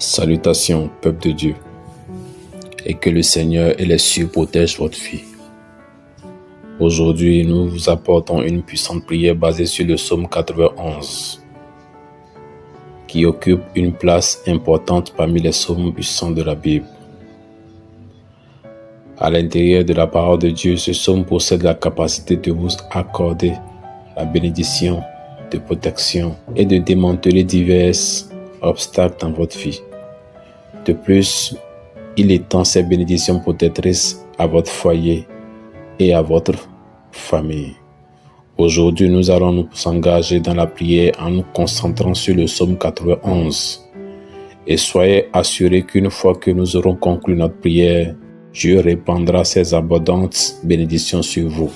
Salutations, peuple de Dieu, et que le Seigneur et les cieux protègent votre vie. Aujourd'hui, nous vous apportons une puissante prière basée sur le psaume 91, qui occupe une place importante parmi les psaumes puissants de la Bible. À l'intérieur de la parole de Dieu, ce psaume possède la capacité de vous accorder la bénédiction, de protection et de démanteler divers obstacles dans votre vie. De plus, il étend ses bénédictions protectrices à votre foyer et à votre famille. Aujourd'hui, nous allons nous engager dans la prière en nous concentrant sur le psaume 91. Et soyez assurés qu'une fois que nous aurons conclu notre prière, Dieu répandra ses abondantes bénédictions sur vous.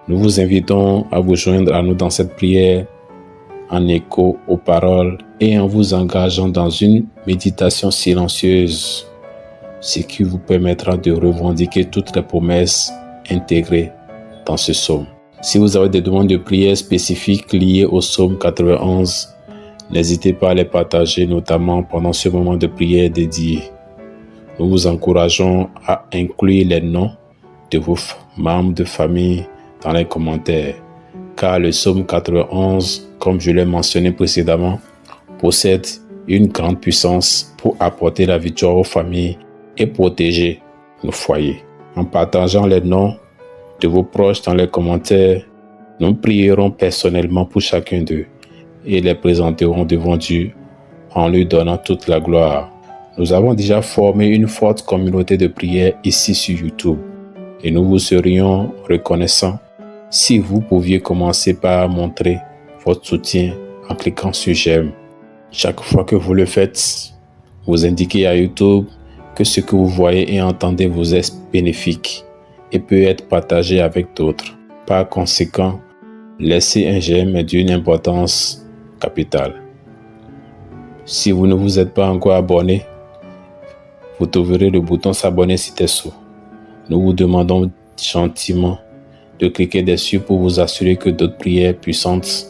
Nous vous invitons à vous joindre à nous dans cette prière en écho aux paroles et en vous engageant dans une méditation silencieuse, ce qui vous permettra de revendiquer toutes les promesses intégrées dans ce psaume. Si vous avez des demandes de prière spécifiques liées au psaume 91, n'hésitez pas à les partager, notamment pendant ce moment de prière dédié. Nous vous encourageons à inclure les noms de vos membres de famille dans les commentaires, car le psaume 91, comme je l'ai mentionné précédemment, possède une grande puissance pour apporter la victoire aux familles et protéger nos foyers. En partageant les noms de vos proches dans les commentaires, nous prierons personnellement pour chacun d'eux et les présenterons devant Dieu en lui donnant toute la gloire. Nous avons déjà formé une forte communauté de prière ici sur YouTube et nous vous serions reconnaissants si vous pouviez commencer par montrer votre soutien en cliquant sur j'aime. Chaque fois que vous le faites, vous indiquez à YouTube que ce que vous voyez et entendez vous est bénéfique et peut être partagé avec d'autres. Par conséquent, laisser un j'aime est d'une importance capitale. Si vous ne vous êtes pas encore abonné, vous trouverez le bouton s'abonner ci-dessous. Nous vous demandons gentiment de cliquer dessus pour vous assurer que d'autres prières puissantes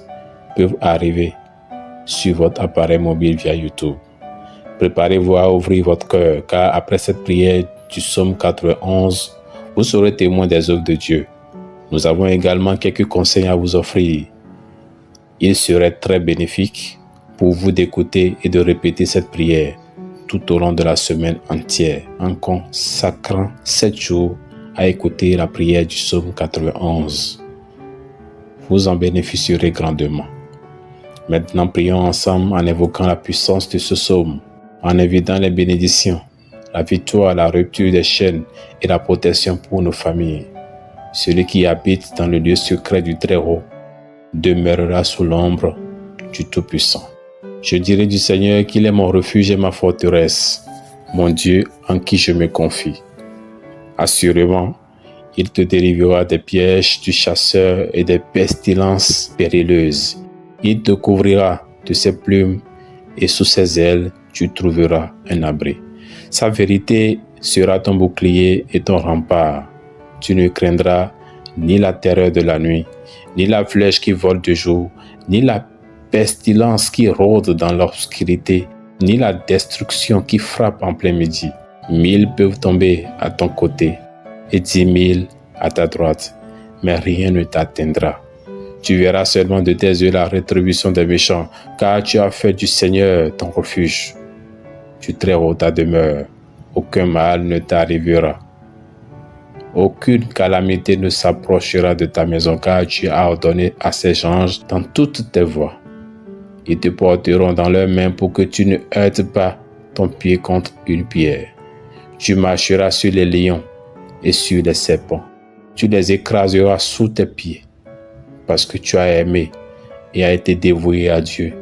peuvent arriver sur votre appareil mobile via YouTube. Préparez-vous à ouvrir votre cœur, car après cette prière du psaume 91, vous serez témoin des œuvres de Dieu. Nous avons également quelques conseils à vous offrir. Il serait très bénéfique pour vous d'écouter et de répéter cette prière tout au long de la semaine entière, en consacrant 7 jours à écouter la prière du psaume 91. Vous en bénéficierez grandement. Maintenant, prions ensemble en évoquant la puissance de ce psaume, en évitant les bénédictions, la victoire, la rupture des chaînes et la protection pour nos familles. Celui qui habite dans le lieu secret du Très-Haut demeurera sous l'ombre du Tout-Puissant. Je dirai du Seigneur qu'il est mon refuge et ma forteresse, mon Dieu en qui je me confie. Assurément, il te délivrera des pièges du chasseur et des pestilences périlleuses. Il te couvrira de ses plumes et sous ses ailes, tu trouveras un abri. Sa vérité sera ton bouclier et ton rempart. Tu ne craindras ni la terreur de la nuit, ni la flèche qui vole de jour, ni la pestilence qui rôde dans l'obscurité, ni la destruction qui frappe en plein midi. 1000 peuvent tomber à ton côté et 10 000 à ta droite, mais rien ne t'atteindra. Tu verras seulement de tes yeux la rétribution des méchants, car tu as fait du Seigneur ton refuge. Du Très-Haut ta demeure, aucun mal ne t'arrivera. Aucune calamité ne s'approchera de ta maison, car tu as ordonné à ces anges dans toutes tes voies. Ils te porteront dans leurs mains pour que tu ne heurtes pas ton pied contre une pierre. Tu marcheras sur les lions et sur les serpents. Tu les écraseras sous tes pieds. Parce que tu as aimé et as été dévoué à Dieu,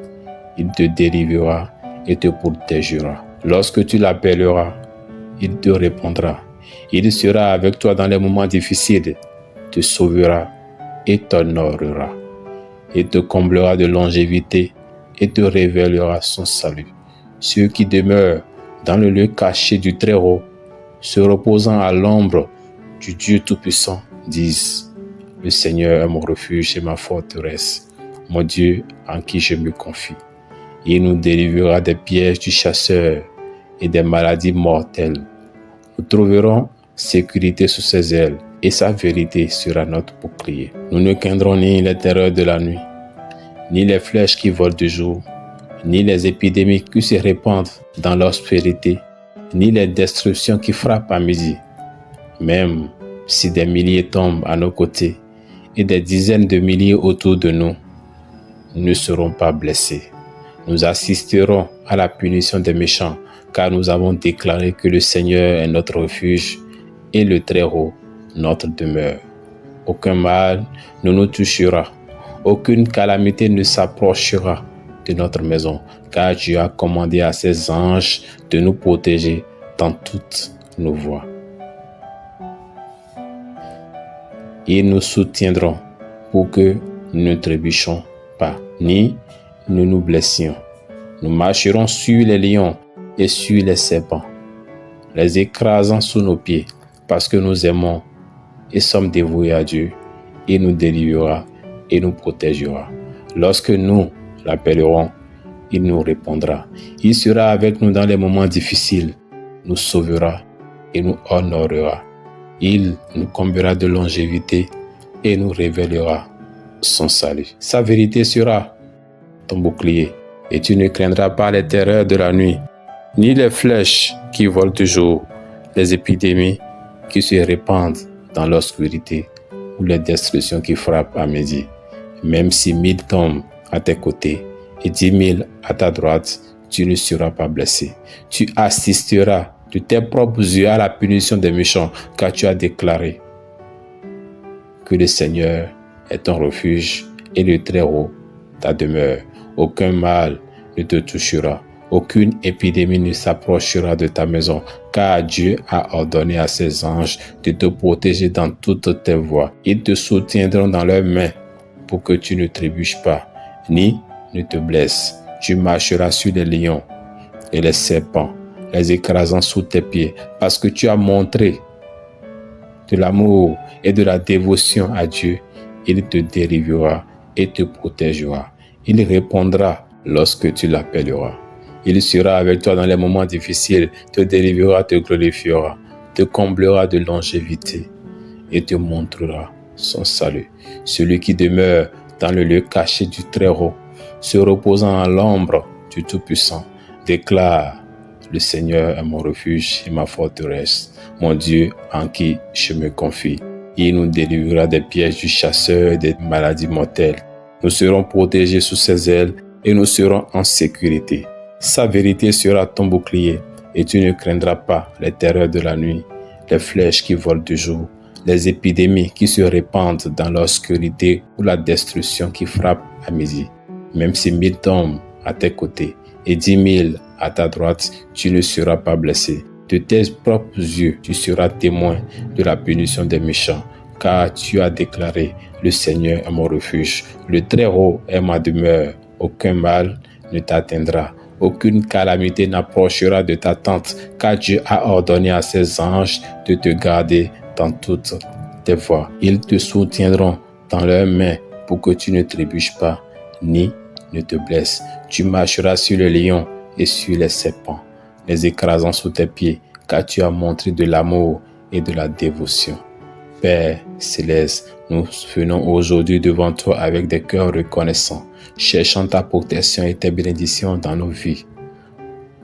il te délivrera et te protégera. Lorsque tu l'appelleras, il te répondra. Il sera avec toi dans les moments difficiles, te sauvera et t'honorera. Il te comblera de longévité et te révélera son salut. Ceux qui demeurent dans le lieu caché du Très-Haut, se reposant à l'ombre du Dieu Tout-Puissant, disent: le Seigneur est mon refuge et ma forteresse, mon Dieu en qui je me confie. Il nous délivrera des pièges du chasseur et des maladies mortelles. Nous trouverons sécurité sous ses ailes et sa vérité sera notre bouclier. Nous ne craindrons ni les terreurs de la nuit, ni les flèches qui volent de jour, ni les épidémies qui se répandent dans l'obscurité, ni les destructions qui frappent à midi. Même si des milliers tombent à nos côtés et des dizaines de milliers autour de nous, nous ne serons pas blessés. Nous assisterons à la punition des méchants, car nous avons déclaré que le Seigneur est notre refuge et le Très-Haut notre demeure. Aucun mal ne nous touchera, aucune calamité ne s'approchera de notre maison, car Dieu a commandé à ses anges de nous protéger dans toutes nos voies. Ils nous soutiendront pour que nous ne trébuchions pas, ni nous nous blessions. Nous marcherons sur les lions et sur les serpents, les écrasant sous nos pieds, parce que nous aimons et sommes dévoués à Dieu. Il nous délivrera et nous protégera. Lorsque nous l'appellerons, il nous répondra. Il sera avec nous dans les moments difficiles, nous sauvera et nous honorera. Il nous comblera de longévité et nous révélera son salut. Sa vérité sera ton bouclier et tu ne craindras pas les terreurs de la nuit, ni les flèches qui volent de jour, les épidémies qui se répandent dans l'obscurité ou les destructions qui frappent à midi. Même si 1000 tombent à tes côtés et 10 000 à ta droite, tu ne seras pas blessé. Tu assisteras de tes propres yeux à la punition des méchants, car tu as déclaré que le Seigneur est ton refuge et le Très-Haut ta demeure. Aucun mal ne te touchera, aucune épidémie ne s'approchera de ta maison, car Dieu a ordonné à ses anges de te protéger dans toutes tes voies. Ils te soutiendront dans leurs mains pour que tu ne trébuches pas, ni ne te blesses. Tu marcheras sur les lions et les serpents, les écrasant sous tes pieds, parce que tu as montré de l'amour et de la dévotion à Dieu. Il te délivrera et te protégera. Il répondra lorsque tu l'appelleras. Il sera avec toi dans les moments difficiles, te délivrera, te glorifiera, te comblera de longévité et te montrera son salut. Celui qui demeure dans le lieu caché du Très-Haut, se reposant à l'ombre du Tout-Puissant, déclare: le Seigneur est mon refuge et ma forteresse, mon Dieu en qui je me confie. Il nous délivrera des pièges du chasseur et des maladies mortelles. Nous serons protégés sous ses ailes et nous serons en sécurité. Sa vérité sera ton bouclier et tu ne craindras pas les terreurs de la nuit, les flèches qui volent du jour, les épidémies qui se répandent dans l'obscurité ou la destruction qui frappe à midi. Même si 1000 tombent à tes côtés et 10 000 à ta droite, tu ne seras pas blessé. De tes propres yeux, tu seras témoin de la punition des méchants, car tu as déclaré: le Seigneur est mon refuge, le Très-Haut est ma demeure. Aucun mal ne t'atteindra, aucune calamité n'approchera de ta tente, car Dieu a ordonné à ses anges de te garder dans toutes tes voies. Ils te soutiendront dans leurs mains pour que tu ne trébuches pas, ni ne te blesses. Tu marcheras sur les lions et sur les serpents, les écrasant sous tes pieds, car tu as montré de l'amour et de la dévotion. Père céleste, nous venons aujourd'hui devant toi avec des cœurs reconnaissants, cherchant ta protection et tes bénédictions dans nos vies.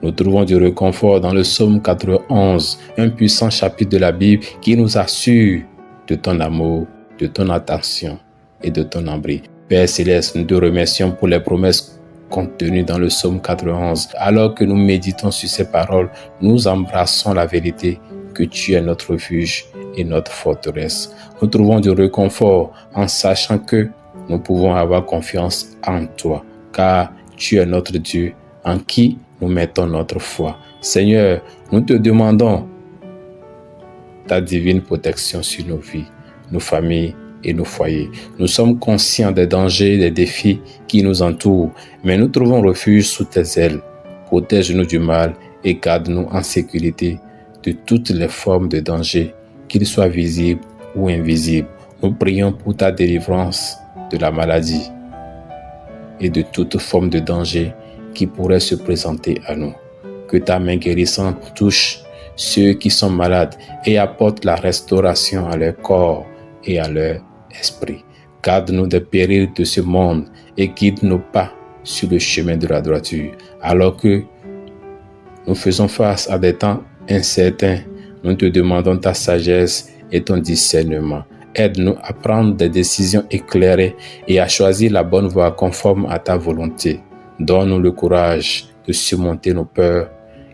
Nous trouvons du réconfort dans le psaume 91, un puissant chapitre de la Bible qui nous assure de ton amour, de ton attention et de ton abri. Père céleste, nous te remercions pour les promesses contenues dans le psaume 91. Alors que nous méditons sur ces paroles, nous embrassons la vérité que tu es notre refuge et notre forteresse. Nous trouvons du réconfort en sachant que nous pouvons avoir confiance en toi, car tu es notre Dieu en qui nous mettons notre foi. Seigneur, nous te demandons ta divine protection sur nos vies, nos familles et nos foyers. Nous sommes conscients des dangers et des défis qui nous entourent, mais nous trouvons refuge sous tes ailes. Protège-nous du mal et garde-nous en sécurité de toutes les formes de danger, qu'ils soient visibles ou invisibles. Nous prions pour ta délivrance de la maladie et de toute forme de danger qui pourrait se présenter à nous. Que Que ta main guérissante touche ceux qui sont malades et apporte la restauration à leur corps et à leur esprit. Garde-nous des périls de ce monde et guide nos pas sur le chemin de la droiture. Alors que nous faisons face à des temps incertains, nous te demandons ta sagesse et ton discernement. Aide-nous à prendre des décisions éclairées et à choisir la bonne voie conforme à ta volonté. Donne-nous le courage de surmonter nos peurs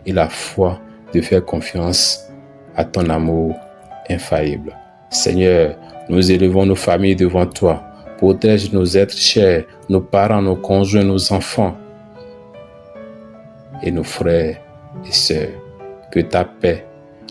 et la foi de faire confiance à ton amour infaillible. Seigneur, nous élevons nos familles devant toi. Protège nos êtres chers, nos parents, nos conjoints, nos enfants et nos frères et sœurs. Que ta paix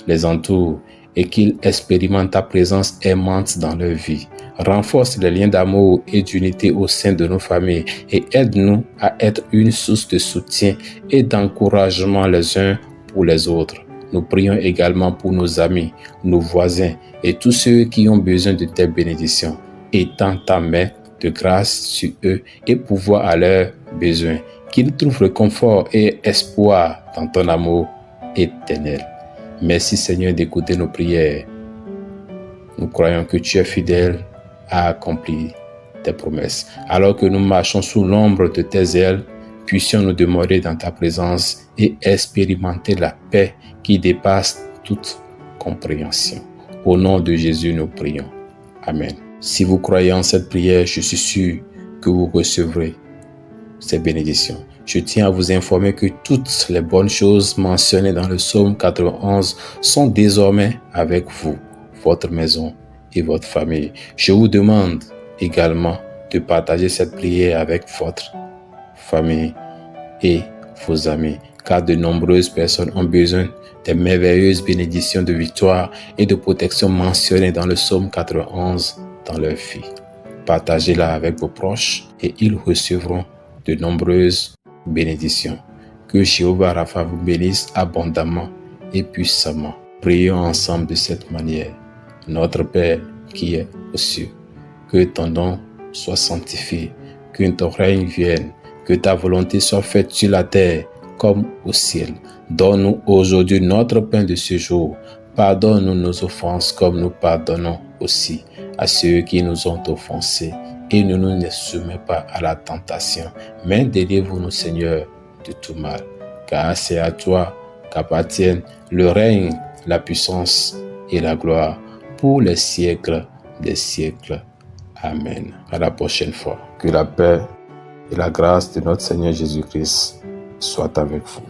les entoure et qu'ils expérimentent ta présence aimante dans leur vie. Renforce les liens d'amour et d'unité au sein de nos familles et aide-nous à être une source de soutien et d'encouragement les uns pour les autres. Nous prions également pour nos amis, nos voisins et tous ceux qui ont besoin de tes bénédictions. Étends ta main de grâce sur eux et pouvoir à leurs besoins. Qu'ils trouvent réconfort et espoir dans ton amour éternel. Merci Seigneur d'écouter nos prières. Nous croyons que tu es fidèle à accomplir tes promesses. Alors que nous marchons sous l'ombre de tes ailes, puissions-nous demeurer dans ta présence et expérimenter la paix qui dépasse toute compréhension. Au nom de Jésus, nous prions. Amen. Si vous croyez en cette prière, je suis sûr que vous recevrez ces bénédictions. Je tiens à vous informer que toutes les bonnes choses mentionnées dans le psaume 91 sont désormais avec vous, votre maison et votre famille. Je vous demande également de partager cette prière avec votre famille et vos amis, car de nombreuses personnes ont besoin des merveilleuses bénédictions de victoire et de protection mentionnées dans le psaume 91 dans leur vie. Partagez-la avec vos proches et ils recevront de nombreuses bénédicitions. Que Jéhovah Rapha vous bénisse abondamment et puissamment. Prions ensemble de cette manière. Notre Père qui est aux cieux, que ton nom soit sanctifié, que ton règne vienne, que ta volonté soit faite sur la terre comme au ciel. Donne-nous aujourd'hui notre pain de ce jour. Pardonne-nous nos offenses comme nous pardonnons aussi à ceux qui nous ont offensés. Et ne nous soumets pas à la tentation, mais délivre-nous, Seigneur, de tout mal. Car c'est à toi qu'appartiennent le règne, la puissance et la gloire pour les siècles des siècles. Amen. À la prochaine fois. Que la paix et la grâce de notre Seigneur Jésus-Christ soient avec vous.